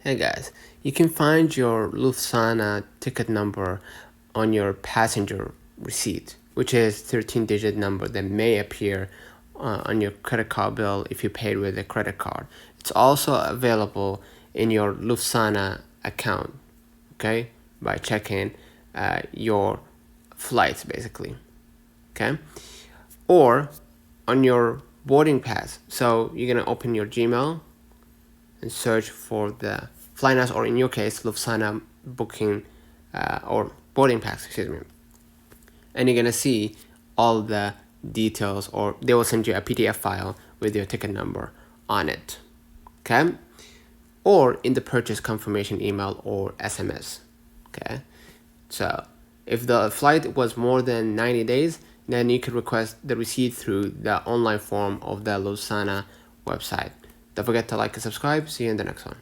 Hey guys, you can find your Lufthansa ticket number on your passenger receipt, which is 13-digit number that may appear on your credit card bill if you paid with a credit card. It's also available in your Lufthansa account, okay, by checking your flights basically, okay, or on your boarding pass. So you're gonna open your Gmail and search for the Flynas, or in your case, Lufthansa booking or boarding pass, excuse me. And you're gonna see all the details, or they will send you a PDF file with your ticket number on it, okay? Or in the purchase confirmation email or SMS, okay? So if the flight was more than 90 days, then you could request the receipt through the online form of the Lufthansa website. Don't forget to like and subscribe. See you in the next one.